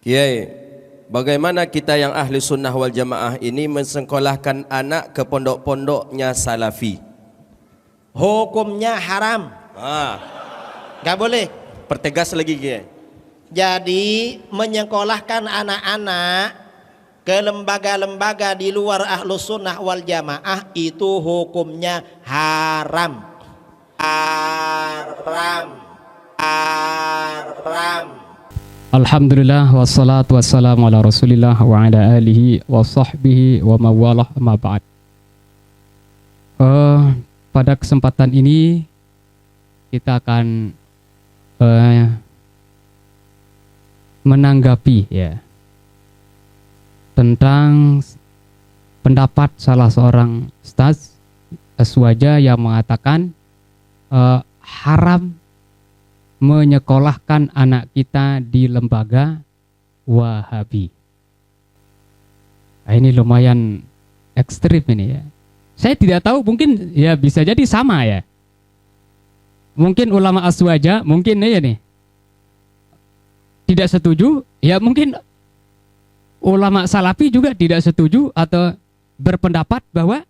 Kiai, bagaimana kita yang ahli sunnah wal jamaah ini mensekolahkan anak ke pondok-pondoknya salafi? Hukumnya haram, nggak boleh. Pertegas lagi Kiai. Jadi menyekolahkan anak-anak ke lembaga-lembaga di luar ahlus sunnah wal jamaah itu hukumnya haram. Haram. Haram. Alhamdulillah wassalatu wassalamu ala rasulillah wa ala alihi wa sahbihi wa mawalah amma ba'd. Pada kesempatan ini kita akan menanggapi ya tentang pendapat salah seorang ustaz aswaja yang mengatakan haram menyekolahkan anak kita di lembaga Wahabi. Nah, ini lumayan ekstrim ini ya. Saya tidak tahu, mungkin ya bisa jadi sama ya. Mungkin ulama aswaja mungkin ya nih tidak setuju, ya mungkin ulama salafi juga tidak setuju atau berpendapat bahwa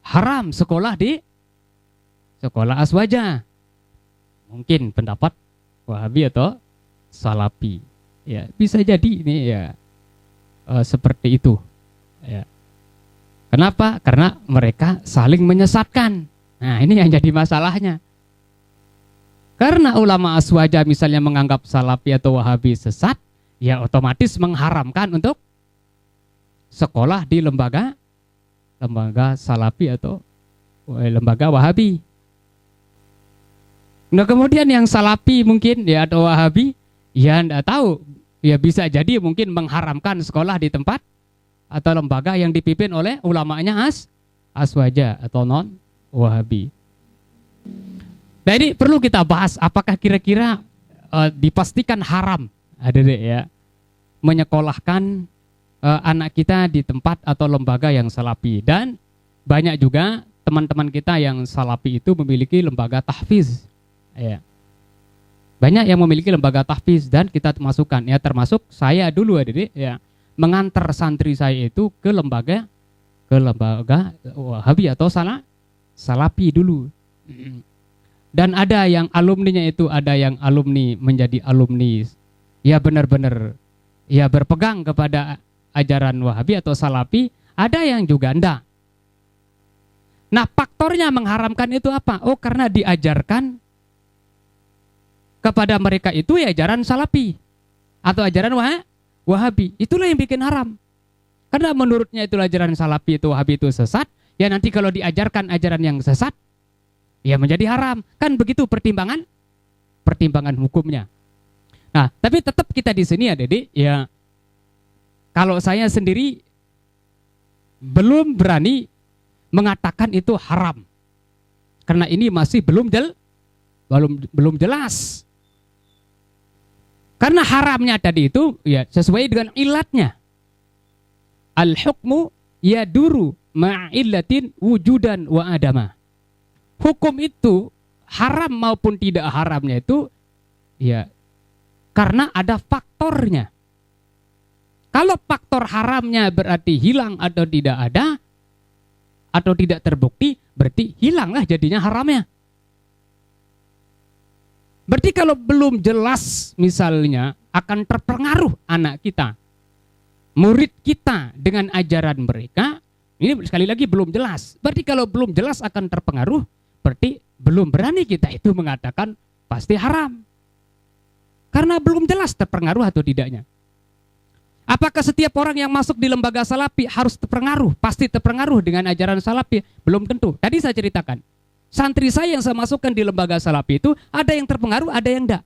haram sekolah di sekolah aswaja. Mungkin pendapat Wahabi atau Salafi, ya bisa jadi ini ya seperti itu. Ya. Kenapa? Karena mereka saling menyesatkan. Nah ini yang jadi masalahnya. Karena ulama aswaja misalnya menganggap Salafi atau Wahabi sesat, ya otomatis mengharamkan untuk sekolah di lembaga Salafi atau lembaga Wahabi. Nah kemudian yang Salafi mungkin ya atau Wahabi ya enggak tahu, ya bisa jadi mungkin mengharamkan sekolah di tempat atau lembaga yang dipimpin oleh ulamanya aswaja atau non Wahabi. Nah ini perlu kita bahas, apakah kira-kira dipastikan haram ada deh ya menyekolahkan anak kita di tempat atau lembaga yang Salafi. Dan banyak juga teman-teman kita yang Salafi itu memiliki lembaga tahfiz. Ya. Banyak yang memiliki lembaga tahfiz dan kita masukkan ya, termasuk saya dulu adik ya mengantar santri saya itu ke lembaga Wahabi atau Salafi dulu. Dan ada yang alumninya itu, ada yang alumni menjadi alumni ya benar-benar ya berpegang kepada ajaran Wahabi atau Salafi, ada yang juga enggak. Nah faktornya mengharamkan itu apa? Oh karena diajarkan kepada mereka itu ya ajaran Salafi atau ajaran Wahabi. Itulah yang bikin haram. Karena menurutnya itulah ajaran Salafi itu Wahabi itu sesat, ya nanti kalau diajarkan ajaran yang sesat ya menjadi haram. Kan begitu pertimbangan hukumnya. Nah, tapi tetap kita di sini ya Dede, ya kalau saya sendiri belum berani mengatakan itu haram. Karena ini masih belum jelas. Karena haramnya tadi itu ya sesuai dengan ilatnya. Al-hukmu yaduru ma'illatin wujudan wa adama. Hukum itu haram maupun tidak haramnya itu ya karena ada faktornya. Kalau faktor haramnya berarti hilang atau tidak ada atau tidak terbukti, berarti hilanglah jadinya haramnya. Berarti kalau belum jelas misalnya akan terpengaruh anak kita, murid kita dengan ajaran mereka, ini sekali lagi belum jelas. Berarti kalau belum jelas akan terpengaruh, berarti belum berani kita itu mengatakan pasti haram. Karena belum jelas terpengaruh atau tidaknya. Apakah setiap orang yang masuk di lembaga Salafi harus terpengaruh, pasti terpengaruh dengan ajaran Salafi? Belum tentu. Tadi saya ceritakan. Santri saya yang saya masukkan di lembaga Salafi itu ada yang terpengaruh, ada yang enggak.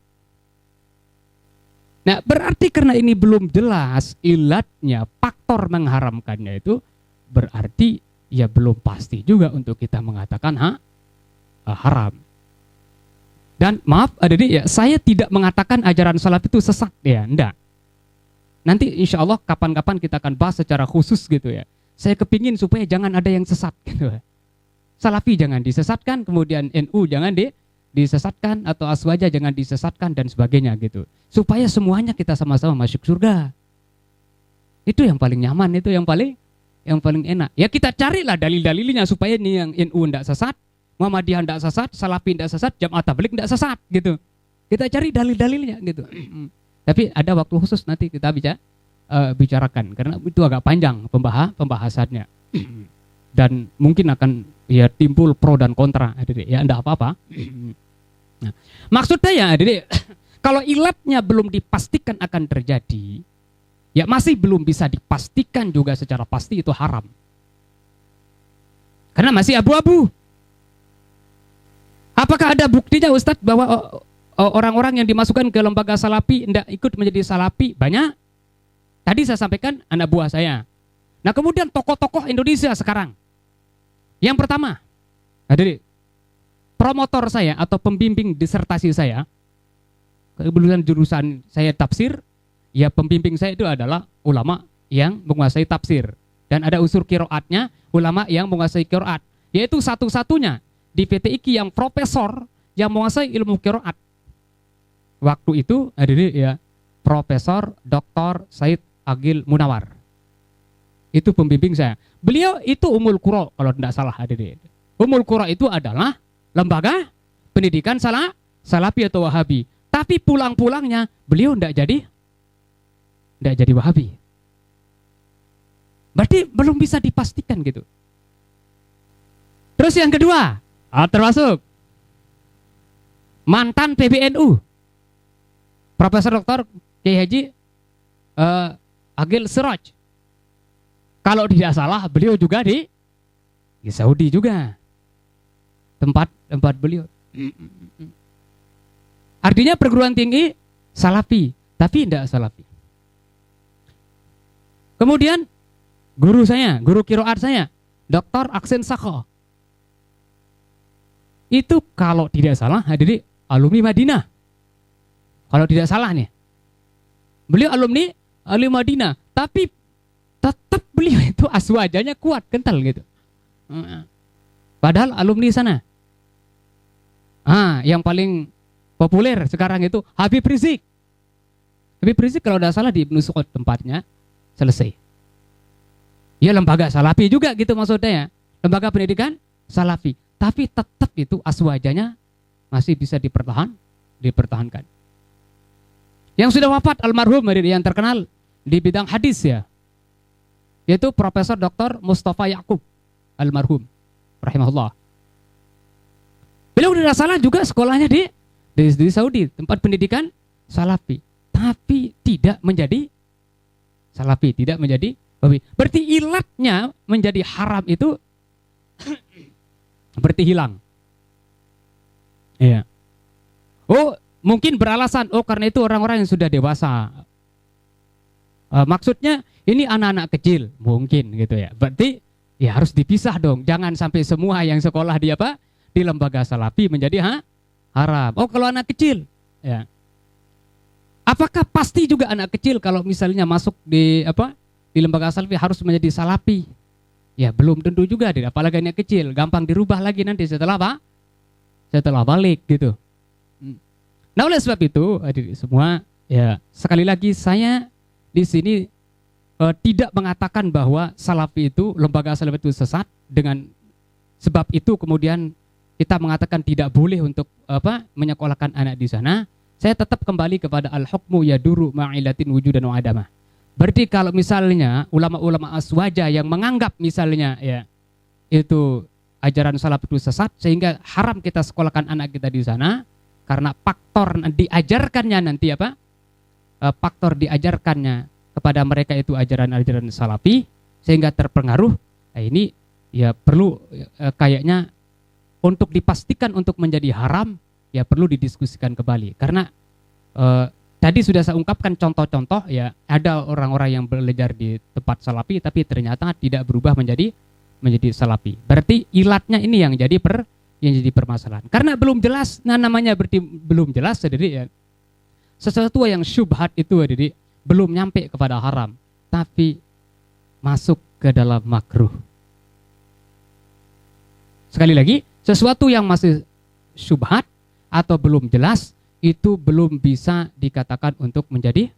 Nah, berarti karena ini belum jelas ilatnya, faktor mengharamkannya itu berarti ya belum pasti juga untuk kita mengatakan haram. Dan maaf adik-adik ya, saya tidak mengatakan ajaran Salafi itu sesat ya, enggak. Nanti insya Allah kapan-kapan kita akan bahas secara khusus gitu ya. Saya kepingin supaya jangan ada yang sesat gitu. Salafi jangan disesatkan, kemudian NU jangan disesatkan atau aswaja jangan disesatkan dan sebagainya gitu. Supaya semuanya kita sama-sama masuk surga. Itu yang paling nyaman, itu yang paling enak. Ya kita carilah dalil-dalilnya supaya nih yang NU enggak sesat, Muhammadiyah enggak sesat, Salafi enggak sesat, Jamaah Tabligh enggak sesat gitu. Kita cari dalil-dalilnya gitu. Tapi ada waktu khusus nanti kita bicarakan karena itu agak panjang pembahasannya. Dan mungkin akan ya timbul pro dan kontra, adik-adik. Ya enggak apa-apa. Nah, maksudnya ya adik-adik, kalau ilatnya belum dipastikan akan terjadi, ya masih belum bisa dipastikan juga secara pasti itu haram. Karena masih abu-abu. Apakah ada buktinya Ustadz bahwa orang-orang yang dimasukkan ke lembaga salafi tidak ikut menjadi salafi? Banyak. Tadi saya sampaikan anak buah saya. Nah kemudian tokoh-tokoh Indonesia sekarang. Yang pertama, adik, promotor saya atau pembimbing disertasi saya, kebetulan jurusan saya tafsir, ya pembimbing saya itu adalah ulama yang menguasai tafsir. Dan ada unsur qiraatnya, ulama yang menguasai qiraat. Yaitu satu-satunya di PT IKI yang profesor yang menguasai ilmu qiraat. Waktu itu adik ya Profesor Dr. Said Agil Munawar. Itu pembimbing saya. Beliau itu Ummul Qura kalau tidak salah adik. Ummul Qura itu adalah lembaga pendidikan Salafi atau Wahabi. Tapi pulang-pulangnya beliau tidak jadi Wahabi. Berarti belum bisa dipastikan gitu. Terus yang kedua, termasuk mantan PBNU, Profesor Dr. Kiai Haji Agil Siraj. Kalau tidak salah beliau juga di Saudi juga. Tempat beliau. Artinya perguruan tinggi Salafi, tapi tidak Salafi. Kemudian guru qiraat saya, Dr. Aksen Sakho. Itu kalau tidak salah hadirin alumni Madinah. Kalau tidak salah nih. Beliau alumni Madinah, tapi tetap beliau itu aswajanya kuat, kental gitu. Padahal alumni sana. Yang paling populer sekarang itu Habib Rizik. Habib Rizik kalau tidak salah di Ibnu Saud tempatnya selesai. Ya lembaga Salafi juga gitu maksudnya ya. Lembaga pendidikan Salafi. Tapi tetap itu aswajanya masih bisa dipertahankan. Yang sudah wafat almarhum yang terkenal di bidang hadis ya. Yaitu Profesor Dr. Mustafa Yaqub almarhum rahimahullah. Beliau tidak salah juga sekolahnya di Saudi, tempat pendidikan Salafi. Tapi tidak menjadi Salafi, tidak menjadi Wahabi. Berarti ilatnya menjadi haram itu berarti hilang. Iya. Oh, mungkin beralasan, karena itu orang-orang yang sudah dewasa. Maksudnya ini anak-anak kecil, mungkin gitu ya. Berarti ya harus dipisah dong. Jangan sampai semua yang sekolah di lembaga Salafi menjadi haram. Oh, kalau anak kecil, ya. Apakah pasti juga anak kecil kalau misalnya masuk di lembaga Salafi harus menjadi Salafi? Ya belum tentu juga, apalagi anak kecil, gampang dirubah lagi nanti setelah balik gitu. Nah oleh sebab itu, adik semua, ya sekali lagi saya di sini tidak mengatakan bahwa Salafi itu, lembaga Salafi itu sesat. Dengan sebab itu kemudian kita mengatakan tidak boleh untuk menyekolahkan anak di sana. Saya tetap kembali kepada al-hukmu yaduru ma'ilatin wujudan wa adamah. Berarti kalau misalnya ulama-ulama aswaja yang menganggap misalnya ya itu ajaran salaf itu sesat sehingga haram kita sekolahkan anak kita di sana karena faktor diajarkannya nanti faktor diajarkannya kepada mereka itu ajaran-ajaran salafi sehingga terpengaruh. Nah, ini ya perlu kayaknya untuk dipastikan untuk menjadi haram ya perlu didiskusikan kembali karena tadi sudah saya ungkapkan contoh-contoh ya ada orang-orang yang belajar di tempat salafi tapi ternyata tidak berubah menjadi salafi. Berarti ilatnya ini yang jadi permasalahan. Karena belum jelas, namanya berarti belum jelas jadi ya. Sesuatu yang syubhat itu jadi belum nyampe kepada haram tapi masuk ke dalam makruh. Sekali lagi, sesuatu yang masih syubhat atau belum jelas, itu belum bisa dikatakan untuk menjadi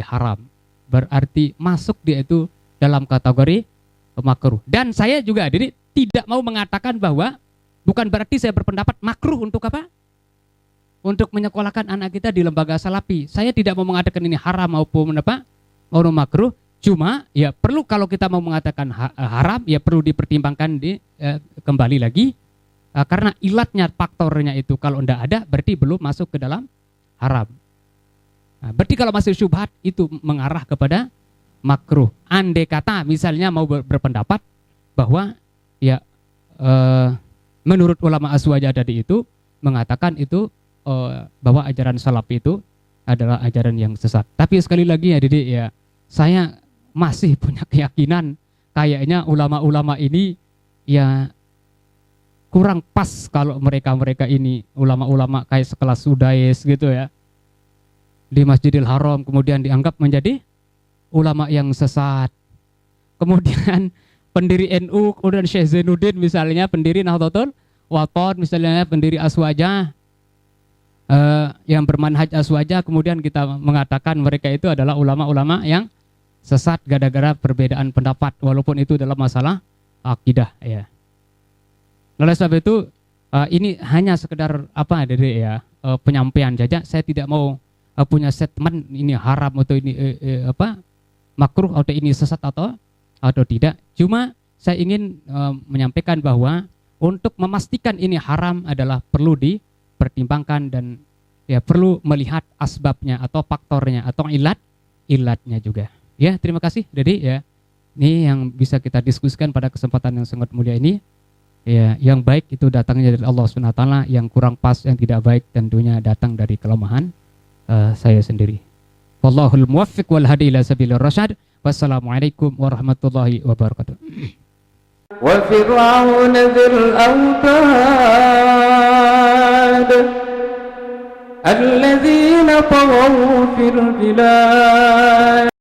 haram. Berarti masuk dia itu dalam kategori makruh. Dan saya juga jadi tidak mau mengatakan bahwa bukan berarti saya berpendapat makruh untuk apa? Untuk menyekolahkan anak kita di lembaga salafi. Saya tidak mau mengatakan ini haram maupun apa? Maupun makruh. Cuma ya perlu kalau kita mau mengatakan haram ya perlu dipertimbangkan kembali lagi karena ilatnya faktornya itu kalau tidak ada berarti belum masuk ke dalam haram. Nah, berarti kalau masih syubhat itu mengarah kepada makruh. Andai kata misalnya mau berpendapat bahwa ya menurut ulama aswaja tadi itu mengatakan itu bahwa ajaran salafi itu adalah ajaran yang sesat. Tapi sekali lagi ya Didi ya saya masih punya keyakinan kayaknya ulama-ulama ini ya kurang pas kalau mereka ini ulama-ulama kayak sekelas Sudais gitu ya di Masjidil Haram kemudian dianggap menjadi ulama yang sesat. Kemudian pendiri NU, kemudian Syekh Zainuddin misalnya pendiri Nahdlatul Wathon misalnya pendiri Aswaja yang bermanhaj Aswaja kemudian kita mengatakan mereka itu adalah ulama-ulama yang sesat gara-gara perbedaan pendapat walaupun itu dalam masalah akidah ya. Oleh sebab itu ini hanya sekedar apa dari ya penyampaian saja. Saya tidak mau punya statement ini haram atau ini makruh atau ini sesat atau tidak. Cuma saya ingin menyampaikan bahwa untuk memastikan ini haram adalah perlu dipertimbangkan dan ya perlu melihat asbabnya atau faktornya atau ilatnya juga. Ya, terima kasih Dedi ya. Ini yang bisa kita diskusikan pada kesempatan yang sangat mulia ini. Ya, yang baik itu datangnya dari Allah Subhanahu wa taala, yang kurang pas yang tidak baik tentunya datang dari kelemahan saya sendiri. Wallahul muwaffiq wal hadi ila sabilir rasyad. Wassalamualaikum warahmatullahi wabarakatuh. Wa fir'aun dzil autad alladzina taghaw fil bilad